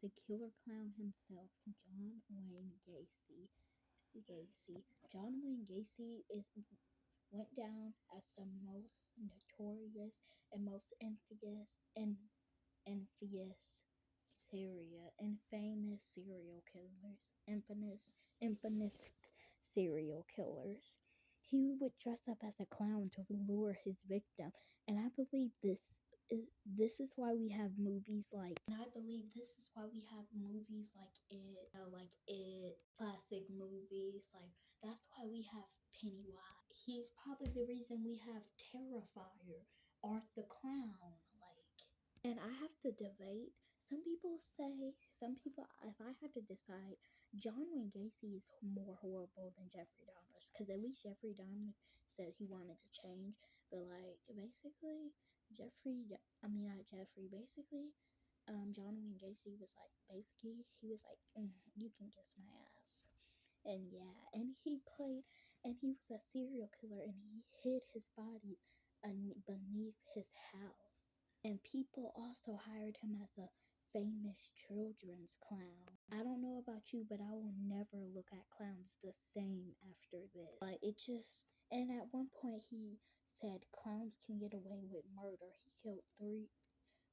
the killer clown himself, John Wayne Gacy. John Wayne Gacy went down as the most notorious and most infamous infamous serial killers. He would dress up as a clown to lure his victim, and I believe this is why we have movies like classic movies like that's why we have Pennywise. He's probably the reason we have Terrifier, Art the Clown, like. And I have to debate. Some people, if I had to decide, John Wayne Gacy is more horrible than Jeffrey Dahmer, because at least Jeffrey Dahmer said he wanted to change. But like, basically, not Jeffrey. Basically, John Wayne Gacy was like, he was like, you can kiss my ass. And yeah, and he was a serial killer, and he hid his body beneath his house. And people also hired him as a famous children's clown. I don't know about you, but I will never look at clowns the same after this. Like, and at one point he said clowns can get away with murder. He killed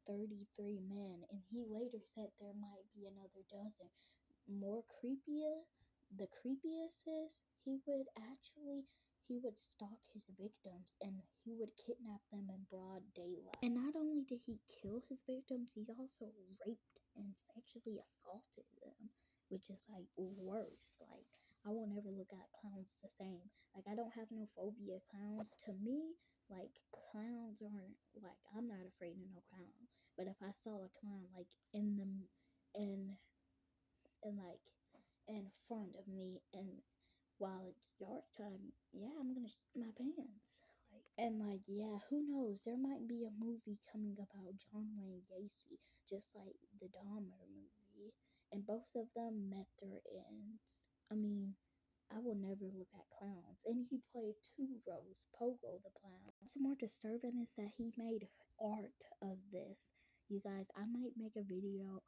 33 men, and he later said there might be another dozen. More creepier, the creepiest is he would stalk his victims, and he would kidnap them in broad daylight. And not only did he kill his victims, he also raped and sexually assaulted them, which is like worse. Like, I will never look at clowns the same. Like, I don't have no phobia of clowns. To me, like, clowns aren't, like, I'm not afraid of no clown. But if I saw a clown like like in front of me, and while it's dark time, yeah, I'm gonna shit my pants. Yeah, who knows? There might be a movie coming about John Wayne Gacy, just like the Dahmer movie, and both of them met their ends. I mean, I will never look at clowns, and he played two roles, Pogo the clown. What's more disturbing is that he made art of this. You guys, I might make a video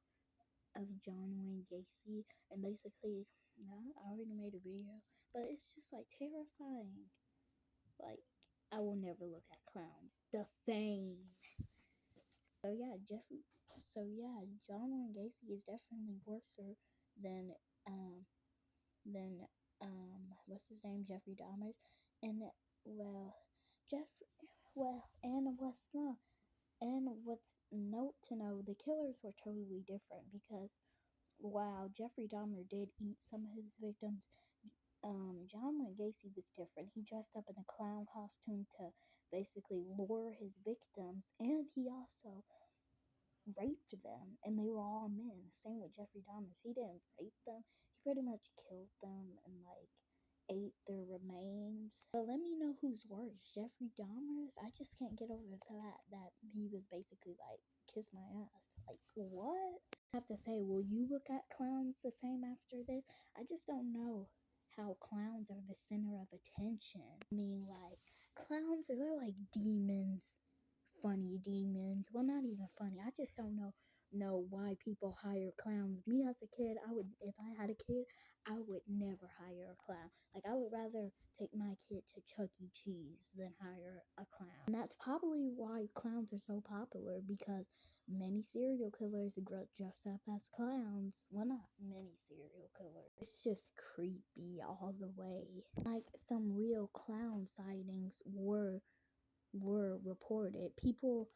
of John Wayne Gacy, and basically, yeah, I already made a video, but it's just like terrifying. Like, I will never look at clowns the same. So yeah, John Wayne Gacy is definitely worse than um than what's his name, Jeffrey Dahmer, and well, Jeff, and what's note to know, the killers were totally different because while Jeffrey Dahmer did eat some of his victims, John Wayne Gacy was different. He dressed up in a clown costume to basically lure his victims, and he also raped them, and they were all men. Same with Jeffrey Dahmer. He didn't rape them. He pretty much killed them and like ate their remains. But let me know who's worse, Jeffrey Dahmer's. I just can't get over that he was basically like, kiss my ass. Like, what? I have to say, will you look at clowns the same after this? I just don't know how clowns are the center of attention. I mean, like, clowns are like demons, funny demons. Well, not even funny. I just don't know why people hire clowns. Me as a kid, if I had a kid, I would never hire a clown. Like, I would rather take my kid to Chuck E. Cheese than hire a clown. And that's probably why clowns are so popular, because many serial killers dress up as clowns. Well, not many serial killers. It's just creepy all the way. Like, some real clown sightings were reported. People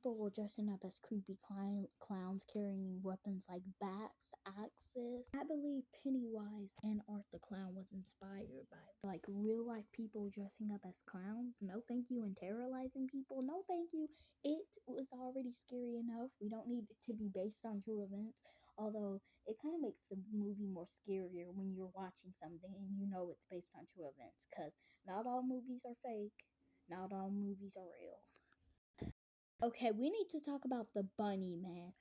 were dressing up as creepy clowns carrying weapons like bats, axes. I believe Pennywise and Art the Clown was inspired by like real life people dressing up as clowns. No thank you. And terrorizing people. No thank you. It was already scary enough. We don't need it to be based on true events. Although it kind of makes the movie more scarier when you're watching something and you know it's based on true events, because not all movies are fake. Not all movies are real. Okay, we need to talk about the Bunny Man.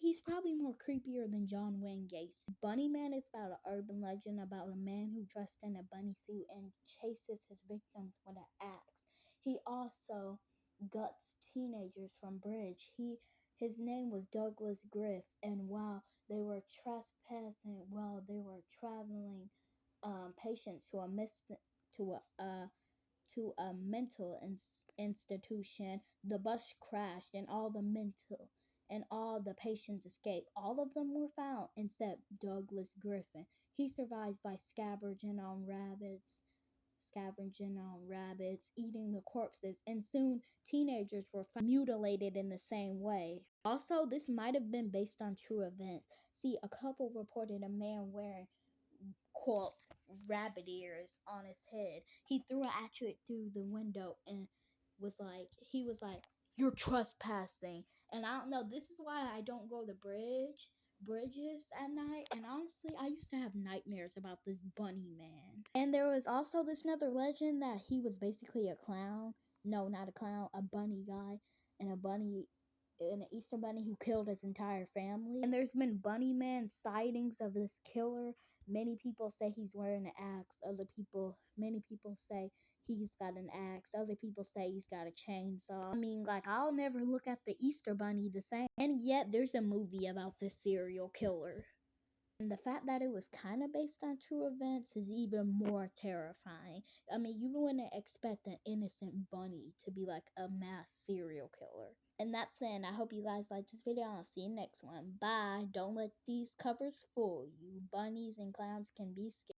He's probably more creepier than John Wayne Gacy. Bunny Man is about an urban legend about a man who dressed in a bunny suit and chases his victims with an axe. He also guts teenagers from bridge. His name was Douglas Griff, and while they were trespassing while they were traveling patients to to a mental institution. The bus crashed, and all the patients escaped. All of them were found except Douglas Griffin. He survived by scavenging on rabbits, eating the corpses, and soon teenagers were mutilated in the same way. Also, this might have been based on true events. See, a couple reported a man wearing, quote, rabbit ears on his head. He threw an hatchet through the window and he was like, "You're trespassing." And I don't know, this is why I don't go to bridges at night. And honestly, I used to have nightmares about this bunny man. And there was also this another legend that he was basically a clown. No, not a clown, a bunny guy, and an Easter bunny who killed his entire family. And there's been bunny man sightings of this killer. Many people say he's wearing an axe. Many people say he's got an axe. Other people say he's got a chainsaw. I mean, like, I'll never look at the Easter bunny the same. And yet, there's a movie about this serial killer. And the fact that it was kind of based on true events is even more terrifying. I mean, you wouldn't expect an innocent bunny to be like a mass serial killer. And that's it. I hope you guys liked this video. I'll see you next one. Bye. Don't let these covers fool you. Bunnies and clowns can be scary.